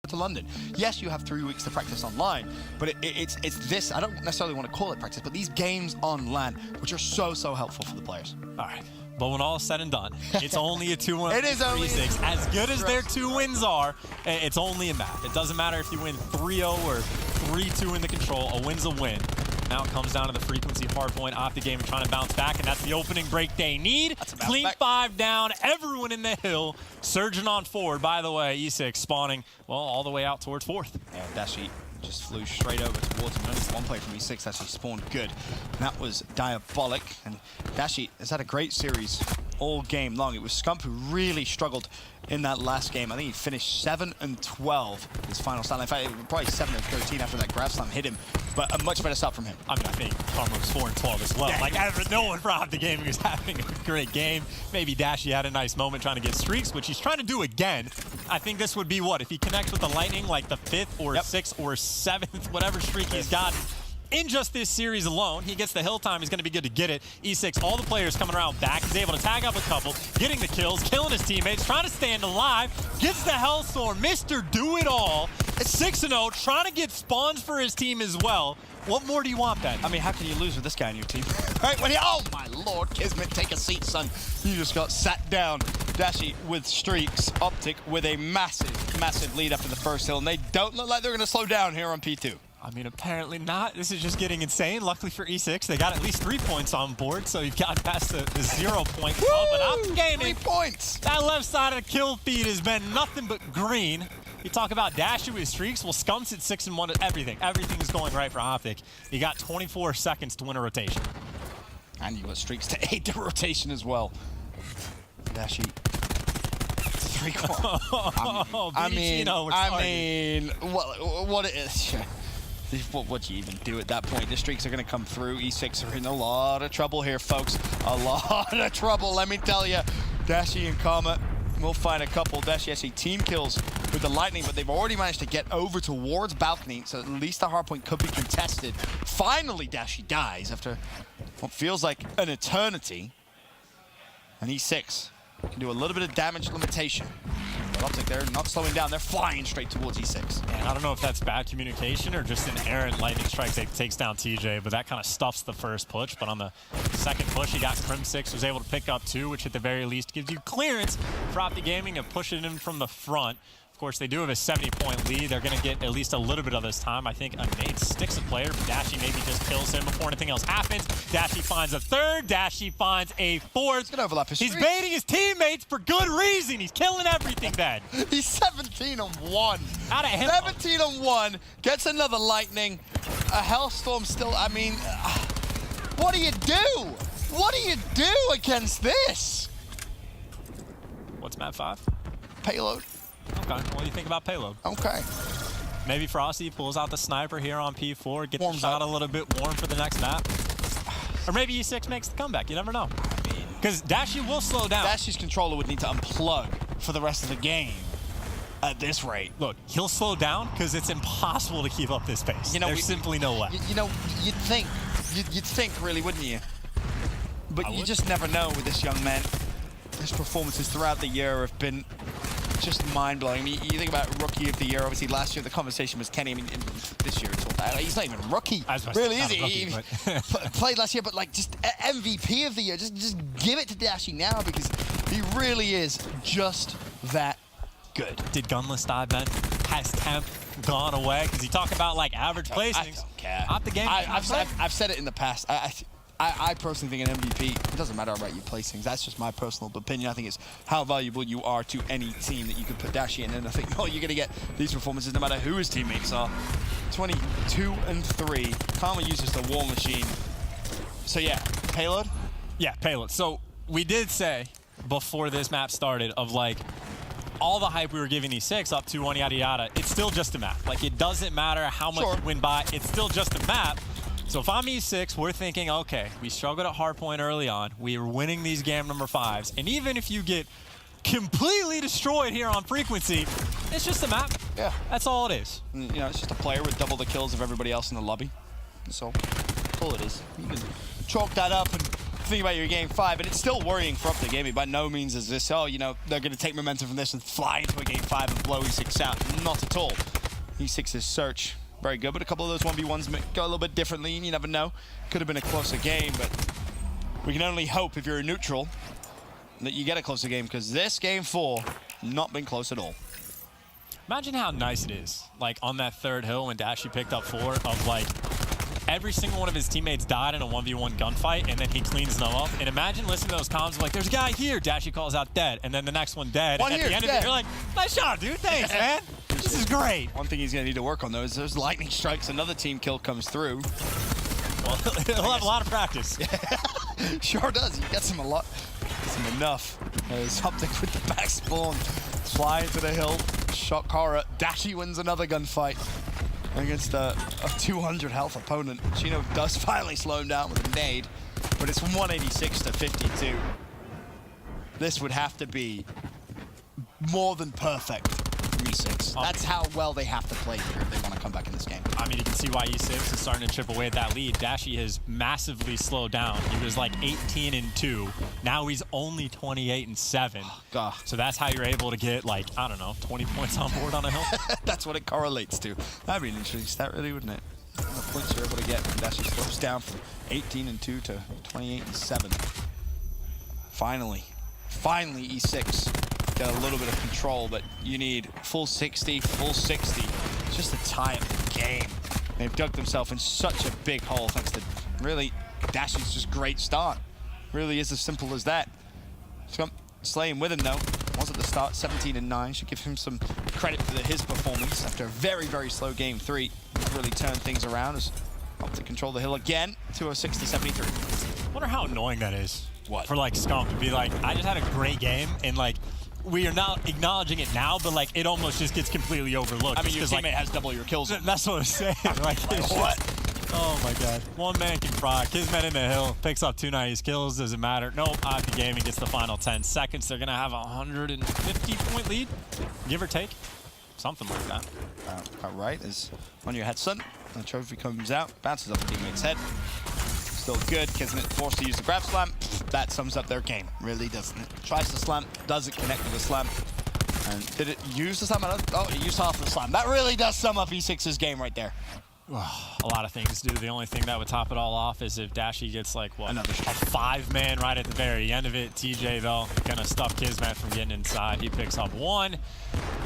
to London. Yes, you have 3 weeks to practice online, but it's this, I don't necessarily want to call it practice, but these games on LAN, which are so helpful for the players. All right. But when all is said and done, it's only a 2-1 It is only 3-6. As good as their 2 wins are, it's only a map. It doesn't matter if you win 3-0 or 3-2 in the control. A win's a win. Now it comes down to the frequency hardpoint. Optic game trying to bounce back, and that's the opening break they need. Clean back. 5 down. Everyone in the hill. Surging on forward. By the way, E6 spawning, well, all the way out towards 4th. Yeah, Dashy just flew straight over towards him. Only one play from E6 actually spawned good. And that was diabolic. And Dashy has had a great series all game long. It was Scump who really struggled in that last game. I think he finished 7-12 his final start. In fact, probably 7-13 after that grab slam hit him. But a much better start from him. I mean, I think Karma was 4-12 as well. Yeah, like, no one from the game was having a great game. Maybe Dashy had a nice moment trying to get streaks, which he's trying to do again. I think this would be what? If he connects with the Lightning, like the 5th or 6th or 7th, whatever streak he's gotten. In just this series alone, he gets the hill time, he's going to be good to get it. E6, all the players coming around back. He's able to tag up a couple, getting the kills, killing his teammates, trying to stand alive, gets the Hellstorm, Mr. Do-It-All. 6-0, trying to get spawns for his team as well. What more do you want, Ben? I mean, how can you lose with this guy on your team? Right, when he, oh my lord, Kismet, take a seat, son. You just got sat down. Dashy with streaks, Optic with a massive lead after the first hill, and they don't look like they're going to slow down here on P2. I mean, apparently not. This is just getting insane. Luckily for E6, they got at least 3 points on board, so you've gotten past the 0 point club. But Optic Gaming, 3 points. That left side of the kill feed has been nothing but green. You talk about Dashy with streaks. Well, Scump's at 6-1. Everything's going right for Optic. You got 24 seconds to win a rotation. And you got streaks to 8 the rotation as well. Dashy. 3 I mean, what it is. What do you even do at that point? The streaks are going to come through. E6 are in a lot of trouble here, folks. A lot of trouble, let me tell you. Dashy and Karma will find a couple. Dashy actually team kills with the Lightning, but they've already managed to get over towards Balcony, so at least the hardpoint could be contested. Finally, Dashy dies after what feels like an eternity. And E6 can do a little bit of damage limitation. But Optic, they're not slowing down. They're flying straight towards E6. Man, I don't know if that's bad communication or just an errant lightning strike that takes down TJ, but that kind of stuffs the first push. But on the second push, he got Crim6, was able to pick up 2, which at the very least gives you clearance for Optic Gaming and pushing him from the front. Of course, they do have a 70-point lead. They're going to get at least a little bit of this time. I think a nade sticks a player. Dashy maybe just kills him before anything else happens. Dashy finds a 3rd. Dashy finds a 4th. He's going to overlap his He's baiting his teammates for good reason. He's killing everything, Ben. He's 17-1. Out of him. 17-1. Gets another Lightning. A Hellstorm still, I mean, what do you do? What do you do against this? What's map 5? Payload. Okay, what do you think about payload? Okay. Maybe Frosty pulls out the sniper here on P4, gets Warms the shot up. a little bit warm for the next map. Or maybe E6 makes the comeback, you never know. Because Dashy will slow down. Dashy's controller would need to unplug for the rest of the game at this rate. Look, he'll slow down because it's impossible to keep up this pace. You know, There's simply no way. You know, you'd think really, wouldn't you? But you just never know with this young man. His performances throughout the year have been just mind-blowing. I mean, you think about Rookie of the Year. Obviously, last year the conversation was Kenny. I mean, this year it's all that. He's not even rookie, really, is he? He played last year, but like just MVP of the year. Just give it to Dashy now because he really is just that good. Did Gunless die, Ben? Has temp gone away? Because you talk about like average placings. I don't care. Optic Gaming. I've said it in the past. I personally think an MVP, it doesn't matter about your placings. That's just my personal opinion. I think it's how valuable you are to any team that you could put Dashy in. And I think, you're going to get these performances no matter who his teammates are. 22-3. Karma uses the War Machine. So yeah, payload? Yeah, payload. So we did say before this map started of like, all the hype we were giving E6 up 2-1, yada yada, it's still just a map. Like, it doesn't matter how much you win by, it's still just a map. So if I'm E6, we're thinking, okay, we struggled at hardpoint early on. We were winning these game number 5s. And even if you get completely destroyed here on frequency, it's just a map. Yeah. That's all it is. You know, it's just a player with double the kills of everybody else in the lobby. So, that's all it is. You can chalk that up and think about your game 5, and it's still worrying for Optic Gaming. By no means is this, oh, you know, they're going to take momentum from this and fly into a game 5 and blow E6 out. Not at all. E6's search, very good, but a couple of those 1v1s go a little bit differently, and you never know. Could have been a closer game, but we can only hope if you're a neutral that you get a closer game, because this game 4, not been close at all. Imagine how nice it is, like on that third hill when Dashy picked up 4, of like every single one of his teammates died in a 1v1 gunfight, and then he cleans them up. And imagine listening to those comms of like, there's a guy here, Dashy calls out dead, and then the next one dead. One and here, at the end dead. of it, you're like, nice shot, dude, thanks, man. This is great. One thing he's going to need to work on, though, is those lightning strikes. Another team kill comes through. Well, he'll have a lot of practice. Sure does. He gets him a lot. Gets him enough. There's Optic with the back spawn. Fly into the hill. Shock horror. Dashy wins another gunfight against a 200 health opponent. Chino does finally slow him down with a nade, but it's 186 to 52. This would have to be more than perfect for E6. That's how well they have to play here if they want to come back in this game. I mean, you can see why E6 is starting to chip away at that lead. Dashy has massively slowed down. He was like 18-2. Now he's only 28-7. God. So that's how you're able to get, like, I don't know, 20 points on board on a hill. That's what it correlates to. That'd be an interesting stat, really, wouldn't it? The points you're able to get when Dashy slows down from 18-2 to 28-7. Finally E6 get a little bit of control, but you need full 60 just to tie up the game. They've dug themselves in such a big hole thanks to really Dashy's just great start. Really is as simple as that. Slaying with him though. Was at the start 17-9. Should give him some credit for his performance after a very, very slow game 3. He's really turned things around as Optic control the hill again. 206 to 73. I wonder how annoying that is. What? For like Scump to be like, I just had a great game, and like we are not acknowledging it now, but like it almost just gets completely overlooked. I mean, your teammate like, has double your kills. That's what I'm saying. Like, What? Oh my god. One man can fry. Kismet in the hill, picks up 2 nice kills, doesn't matter. Nope, Optic Gaming gets the final 10 seconds. They're gonna have a 150-point lead, give or take. Something like that. About right, is on your head, son. The trophy comes out, bounces off the teammate's head. Still good. Kismet forced to use the grab slam. That sums up their game, really, doesn't it? Tries to slam, doesn't connect with the slam. And did it use the slam? Oh, it used half the slam. That really does sum up E6's game right there. A lot of things do. The only thing that would top it all off is if Dashy gets like, what, Another a 5-man right at the very end of it. TJ, though, gonna stop Kismet from getting inside. He picks up 1.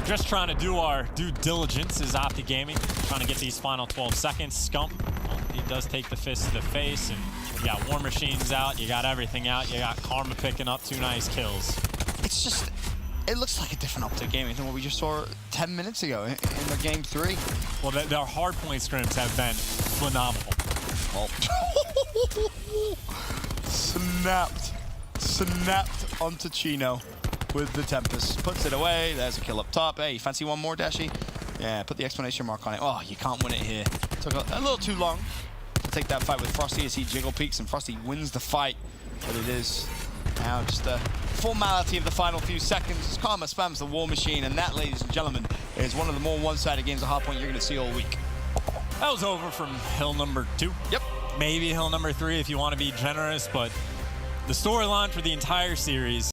Just trying to do our due diligence as Optic Gaming, trying to get these final 12 seconds. Scump, well, he does take the fist to the face, and you got War Machines out, you got everything out, you got Karma picking up 2 nice kills. It's just, it looks like a different Optic Gaming than what we just saw 10 minutes ago in the game 3. Well, their hard point scrims have been phenomenal. Snapped onto Chino with the Tempest. Puts it away. There's a kill up top. Hey, fancy one more, Dashy? Yeah, put the exclamation mark on it. Oh, you can't win it here. Took a little too long to take that fight with Frosty as he jiggle peeks, and Frosty wins the fight. But it is now just a formality of the final few seconds. Karma spams the War Machine, and that, ladies and gentlemen, is one of the more one-sided games of Hardpoint you're going to see all week. That was over from hill number 2. Yep. Maybe hill number 3 if you want to be generous, but the storyline for the entire series